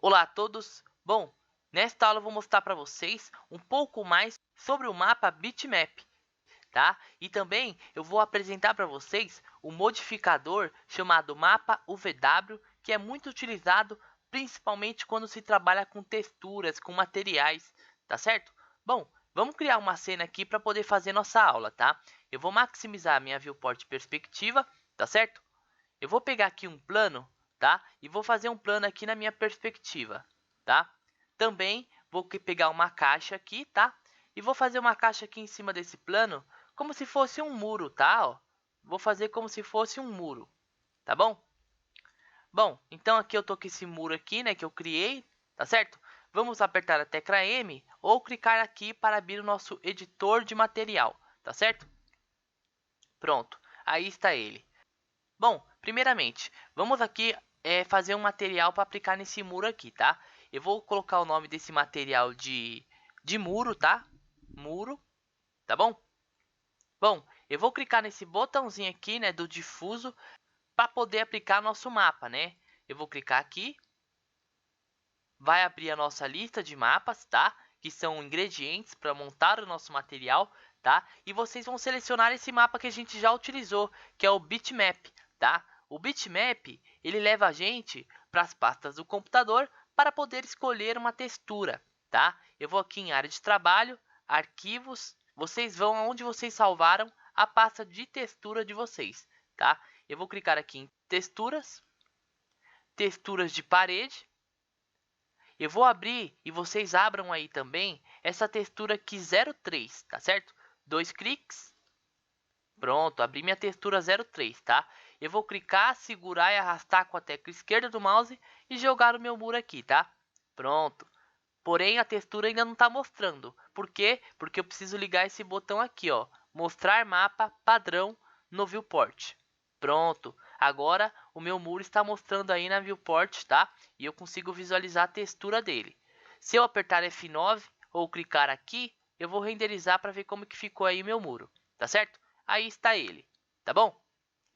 Olá a todos! Bom, nesta aula eu vou mostrar para vocês um pouco mais sobre o mapa Bitmap, tá? E também eu vou apresentar para vocês o modificador chamado mapa UVW, que é muito utilizado principalmente quando se trabalha com texturas, com materiais, tá certo? Bom, vamos criar uma cena aqui para poder fazer nossa aula, tá? Eu vou maximizar a minha viewport perspectiva, tá certo? Eu vou pegar aqui um plano, tá? E vou fazer um plano aqui na minha perspectiva, tá? Também vou pegar uma caixa aqui, tá? E vou fazer uma caixa aqui em cima desse plano, como se fosse um muro, tá? Ó, vou fazer como se fosse um muro, tá bom? Bom, então aqui eu tô com esse muro aqui, né, que eu criei, tá certo? Vamos apertar a tecla M ou clicar aqui para abrir o nosso editor de material, tá certo? Pronto, aí está ele. Bom, primeiramente, vamos aqui fazer um material para aplicar nesse muro aqui, tá? Eu vou colocar o nome desse material de muro, tá? Muro, tá bom? Bom, eu vou clicar nesse botãozinho aqui, né, do difuso, para poder aplicar nosso mapa, né? Eu vou clicar aqui, vai abrir a nossa lista de mapas, tá? Que são ingredientes para montar o nosso material, tá? E vocês vão selecionar esse mapa que a gente já utilizou, que é o bitmap, tá? O bitmap, ele leva a gente para as pastas do computador para poder escolher uma textura, tá? Eu vou aqui em área de trabalho, arquivos, vocês vão aonde vocês salvaram a pasta de textura de vocês, tá? Eu vou clicar aqui em texturas, texturas de parede. Eu vou abrir e vocês abram aí também essa textura aqui 03, tá certo? Dois cliques. Pronto, abri minha textura 03, tá? Eu vou clicar, segurar e arrastar com a tecla esquerda do mouse e jogar o meu muro aqui, tá? Pronto. Porém, a textura ainda não está mostrando. Por quê? Porque eu preciso ligar esse botão aqui, ó. Mostrar mapa padrão no viewport. Pronto. Agora o meu muro está mostrando aí na viewport, tá? E eu consigo visualizar a textura dele. Se eu apertar F9 ou clicar aqui, eu vou renderizar para ver como que ficou aí o meu muro, tá certo? Aí está ele, tá bom?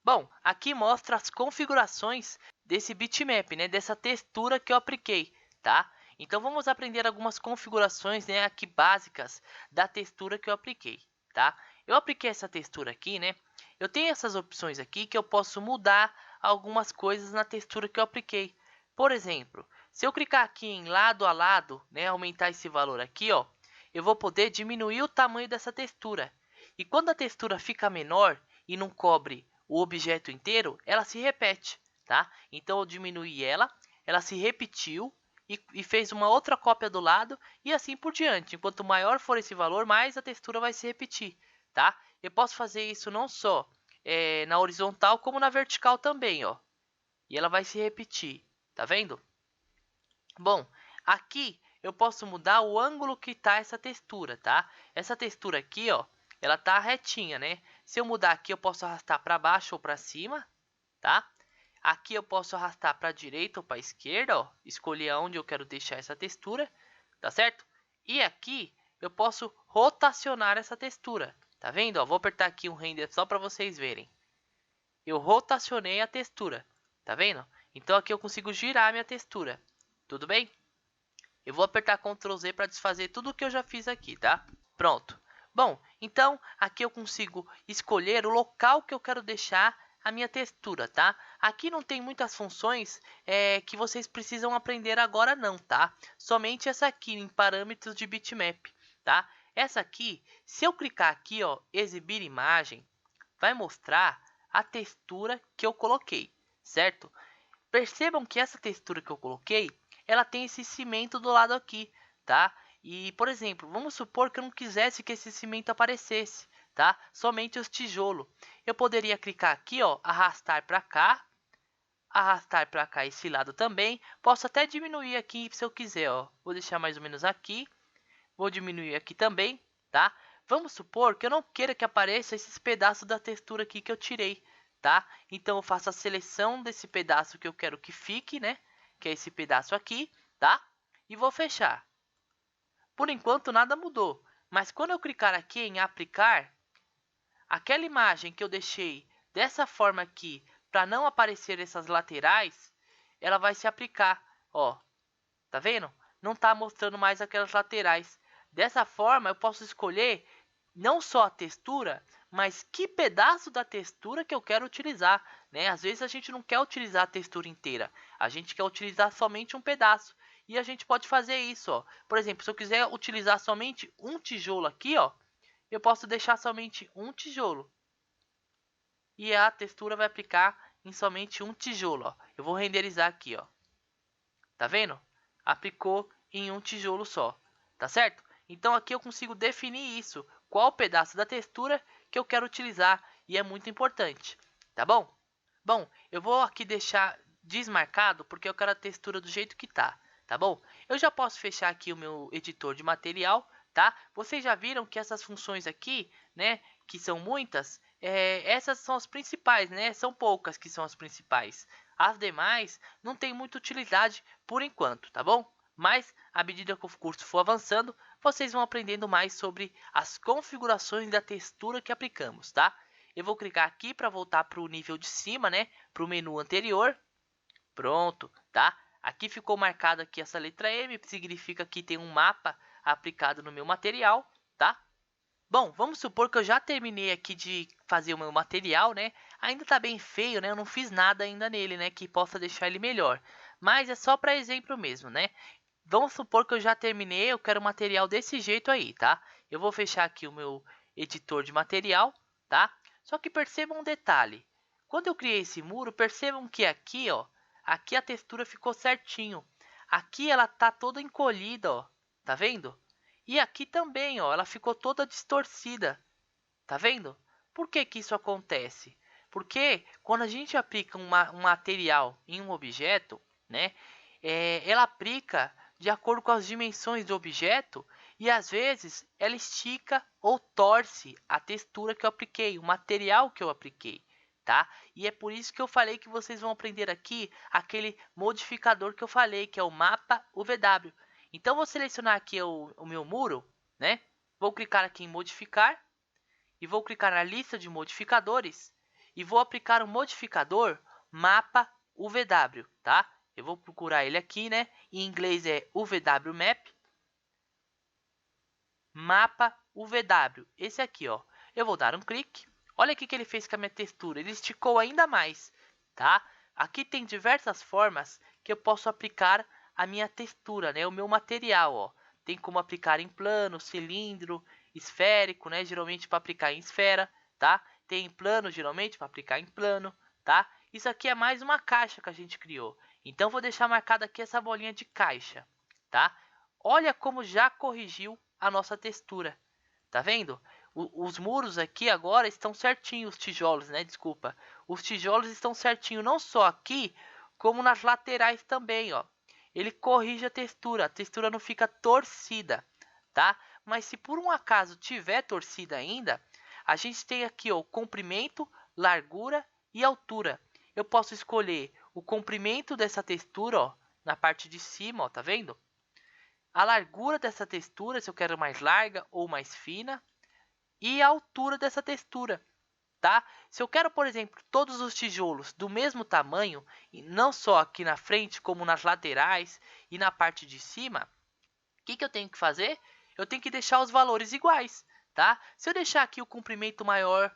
Bom, aqui mostra as configurações desse bitmap, né? Dessa textura que eu apliquei, tá? Então vamos aprender algumas configurações, né, aqui básicas da textura que eu apliquei, tá? Eu apliquei essa textura aqui, né? Eu tenho essas opções aqui que eu posso mudar algumas coisas na textura que eu apliquei. Por exemplo, se eu clicar aqui em lado a lado, né, aumentar esse valor aqui, ó, eu vou poder diminuir o tamanho dessa textura. E quando a textura fica menor e não cobre o objeto inteiro, ela se repete, tá? Então eu diminuí ela, ela se repetiu e fez uma outra cópia do lado e assim por diante. Quanto maior for esse valor, mais a textura vai se repetir, tá? Eu posso fazer isso não só na horizontal, como na vertical também, ó. E ela vai se repetir, tá vendo? Bom, aqui eu posso mudar o ângulo que tá essa textura, tá? Essa textura aqui, ó, ela tá retinha, né? Se eu mudar aqui, eu posso arrastar para baixo ou para cima, tá? Aqui eu posso arrastar para a direita ou para a esquerda, ó, escolher aonde eu quero deixar essa textura, tá certo? E aqui eu posso rotacionar essa textura, tá vendo? Ó, vou apertar aqui um render só para vocês verem. Eu rotacionei a textura, tá vendo? Então aqui eu consigo girar a minha textura, tudo bem? Eu vou apertar Ctrl Z para desfazer tudo o que eu já fiz aqui, tá? Pronto. Bom, então aqui eu consigo escolher o local que eu quero deixar a minha textura, tá? Aqui não tem muitas funções que vocês precisam aprender agora não, tá? Somente essa aqui em parâmetros de bitmap, tá? Essa aqui, se eu clicar aqui, ó, exibir imagem, vai mostrar a textura que eu coloquei, certo? Percebam que essa textura que eu coloquei, ela tem esse cimento do lado aqui, tá? E, por exemplo, vamos supor que eu não quisesse que esse cimento aparecesse, tá? Somente os tijolos. Eu poderia clicar aqui, ó, arrastar para cá esse lado também. Posso até diminuir aqui se eu quiser, ó. Vou deixar mais ou menos aqui. Vou diminuir aqui também, tá? Vamos supor que eu não queira que apareça esses pedaços da textura aqui que eu tirei, tá? Então eu faço a seleção desse pedaço que eu quero que fique, né? Que é esse pedaço aqui, tá? E vou fechar. Por enquanto nada mudou, mas quando eu clicar aqui em aplicar, aquela imagem que eu deixei dessa forma aqui para não aparecer essas laterais, ela vai se aplicar, ó. Tá vendo? Não está mostrando mais aquelas laterais. Dessa forma, eu posso escolher não só a textura, mas que pedaço da textura que eu quero utilizar, né? Às vezes a gente não quer utilizar a textura inteira, a gente quer utilizar somente um pedaço. E a gente pode fazer isso, ó. Por exemplo, se eu quiser utilizar somente um tijolo aqui, ó, eu posso deixar somente um tijolo. E a textura vai aplicar em somente um tijolo, ó. Eu vou renderizar aqui, ó. Tá vendo? Aplicou em um tijolo só, tá certo? Então aqui eu consigo definir isso, qual pedaço da textura que eu quero utilizar, e é muito importante, tá bom? Bom, eu vou aqui deixar desmarcado porque eu quero a textura do jeito que tá bom? Eu já posso fechar aqui o meu editor de material, tá? Vocês já viram que essas funções aqui, né, que são muitas, essas são as principais, né? São poucas que são as principais. As demais não tem muita utilidade por enquanto, tá bom? Mas, à medida que o curso for avançando, vocês vão aprendendo mais sobre as configurações da textura que aplicamos, tá? Eu vou clicar aqui para voltar para o nível de cima, né? Para o menu anterior. Pronto, tá? Aqui ficou marcado aqui essa letra M, significa que tem um mapa aplicado no meu material, tá? Bom, vamos supor que eu já terminei aqui de fazer o meu material, né? Ainda tá bem feio, né? Eu não fiz nada ainda nele, né? Que possa deixar ele melhor. Mas é só para exemplo mesmo, né? Vamos supor que eu já terminei, eu quero material desse jeito aí, tá? Eu vou fechar aqui o meu editor de material, tá? Só que percebam um detalhe. Quando eu criei esse muro, percebam que aqui, ó, aqui a textura ficou certinho. Aqui ela tá toda encolhida, ó. Tá vendo? E aqui também, ó, ela ficou toda distorcida. Tá vendo? Por que que isso acontece? Porque quando a gente aplica um material em um objeto, né, ela aplica de acordo com as dimensões do objeto e às vezes ela estica ou torce a textura que eu apliquei, o material que eu apliquei, tá? E é por isso que eu falei que vocês vão aprender aqui aquele modificador que eu falei, que é o mapa UVW. Então vou selecionar aqui o meu muro, né? Vou clicar aqui em modificar e vou clicar na lista de modificadores e vou aplicar o modificador mapa UVW, tá? Eu vou procurar ele aqui, né? Em inglês é UVW Map, mapa UVW. Esse aqui, ó. Eu vou dar um clique. Olha o que ele fez com a minha textura. Ele esticou ainda mais, tá? Aqui tem diversas formas que eu posso aplicar a minha textura, né? O meu material, ó. Tem como aplicar em plano, cilindro, esférico, né? Geralmente para aplicar em esfera, tá? Tem em plano, geralmente para aplicar em plano, tá? Isso aqui é mais uma caixa que a gente criou. Então vou deixar marcada aqui essa bolinha de caixa, tá? Olha como já corrigiu a nossa textura. Tá vendo? Os muros aqui agora estão certinhos, os tijolos, né? Desculpa. Os tijolos estão certinhos, não só aqui, como nas laterais também, ó. Ele corrige a textura não fica torcida, tá? Mas se por um acaso tiver torcida ainda, a gente tem aqui, ó, o comprimento, largura e altura. Eu posso escolher o comprimento dessa textura, ó, na parte de cima, ó, tá vendo? A largura dessa textura, se eu quero mais larga ou mais fina, e a altura dessa textura, tá? Se eu quero, por exemplo, todos os tijolos do mesmo tamanho, e não só aqui na frente, como nas laterais e na parte de cima, o que eu tenho que fazer? Eu tenho que deixar os valores iguais, tá? Se eu deixar aqui o comprimento maior,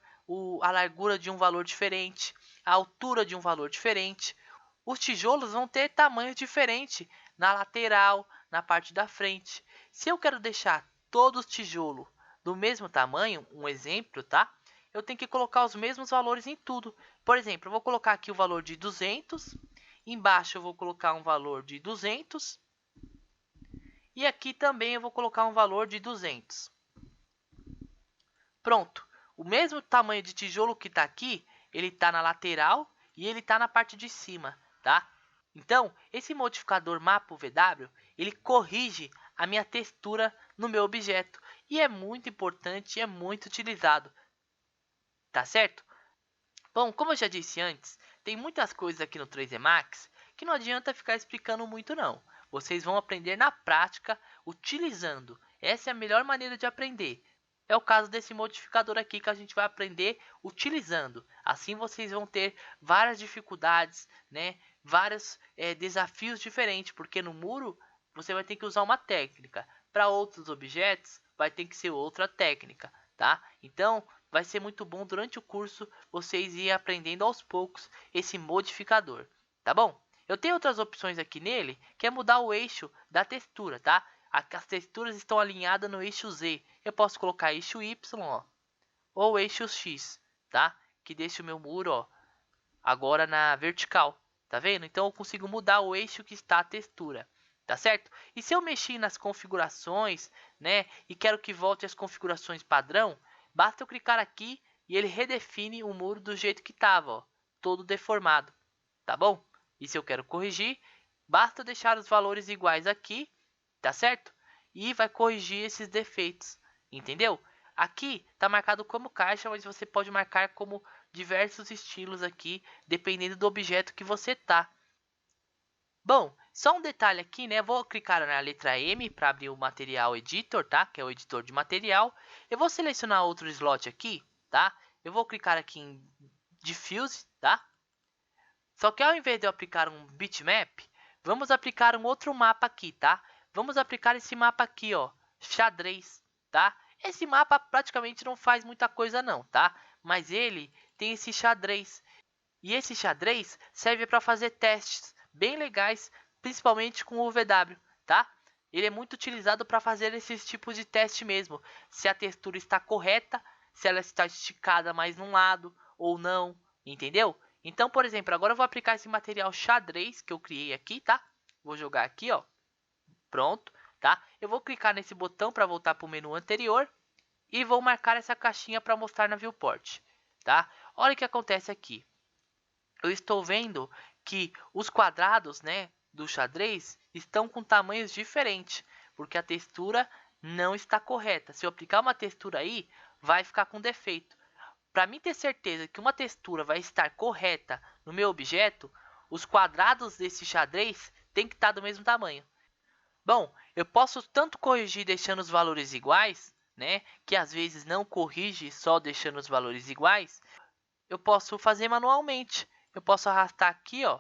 a largura de um valor diferente, a altura de um valor diferente, os tijolos vão ter tamanhos diferentes na lateral, na parte da frente. Se eu quero deixar todos os tijolos do mesmo tamanho, um exemplo, tá? Eu tenho que colocar os mesmos valores em tudo. Por exemplo, eu vou colocar aqui o valor de 200, embaixo eu vou colocar um valor de 200 e aqui também eu vou colocar um valor de 200. Pronto. O mesmo tamanho de tijolo que está aqui, ele está na lateral e ele está na parte de cima, tá? Então, esse modificador mapa UVW, ele corrige a minha textura no meu objeto. E é muito importante e é muito utilizado. Tá certo? Bom, como eu já disse antes, tem muitas coisas aqui no 3D Max que não adianta ficar explicando muito não. Vocês vão aprender na prática, utilizando. Essa é a melhor maneira de aprender. É o caso desse modificador aqui que a gente vai aprender utilizando. Assim vocês vão ter várias dificuldades, né? Vários desafios diferentes, porque no muro você vai ter que usar uma técnica. Para outros objetos, vai ter que ser outra técnica, tá? Então, vai ser muito bom durante o curso vocês irem aprendendo aos poucos esse modificador, tá bom? Eu tenho outras opções aqui nele, que é mudar o eixo da textura, tá? As texturas estão alinhadas no eixo Z. Eu posso colocar eixo Y, ó, ou eixo X, tá? Que deixa o meu muro, ó, agora na vertical, tá vendo? Então eu consigo mudar o eixo que está a textura, tá certo? E se eu mexer nas configurações, né, e quero que volte às configurações padrão, basta eu clicar aqui e ele redefine o muro do jeito que estava, ó, todo deformado, tá bom? E se eu quero corrigir, basta deixar os valores iguais aqui, tá certo? E vai corrigir esses defeitos, entendeu? Aqui está marcado como caixa, mas você pode marcar como diversos estilos aqui, dependendo do objeto que você tá. Bom, só um detalhe aqui, né? Vou clicar na letra M para abrir o Material Editor, tá? Que é o editor de material. Eu vou selecionar outro slot aqui, tá? Eu vou clicar aqui em Diffuse, tá? Só que ao invés de eu aplicar um bitmap, vamos aplicar um outro mapa aqui, tá? Vamos aplicar esse mapa aqui, ó, xadrez, tá? Esse mapa praticamente não faz muita coisa não, tá? Mas ele tem esse xadrez. E esse xadrez serve para fazer testes bem legais, principalmente com o VW, tá? Ele é muito utilizado para fazer esses tipos de teste mesmo. Se a textura está correta, se ela está esticada mais num lado ou não, entendeu? Então, por exemplo, agora eu vou aplicar esse material xadrez que eu criei aqui, tá? Vou jogar aqui, ó. Pronto, tá? Eu vou clicar nesse botão para voltar para o menu anterior e vou marcar essa caixinha para mostrar na viewport, tá? Olha o que acontece aqui. Eu estou vendo que os quadrados, né, do xadrez estão com tamanhos diferentes, porque a textura não está correta. Se eu aplicar uma textura aí, vai ficar com defeito. Para mim ter certeza que uma textura vai estar correta no meu objeto, os quadrados desse xadrez tem que estar do mesmo tamanho. Bom, eu posso tanto corrigir deixando os valores iguais, né, que às vezes não corrige só deixando os valores iguais. Eu posso fazer manualmente. Eu posso arrastar aqui, ó,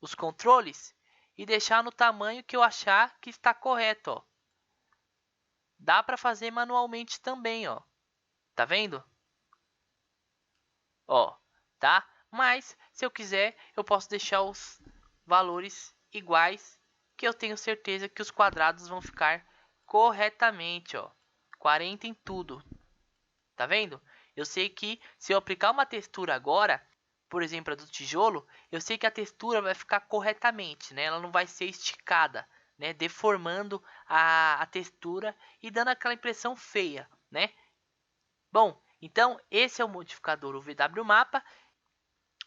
os controles e deixar no tamanho que eu achar que está correto, ó. Dá para fazer manualmente também, ó. Tá vendo? Ó, tá? Mas se eu quiser, eu posso deixar os valores iguais, que eu tenho certeza que os quadrados vão ficar corretamente, ó. 40 em tudo. Tá vendo? Eu sei que se eu aplicar uma textura agora, por exemplo, a do tijolo, eu sei que a textura vai ficar corretamente, né? Ela não vai ser esticada, né? Deformando a textura e dando aquela impressão feia, né? Bom, então esse é o modificador UVW Mapa,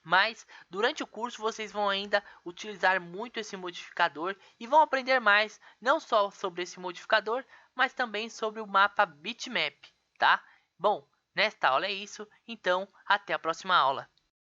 mas durante o curso vocês vão ainda utilizar muito esse modificador e vão aprender mais, não só sobre esse modificador, mas também sobre o mapa Bitmap, tá? Bom, nesta aula é isso, então até a próxima aula.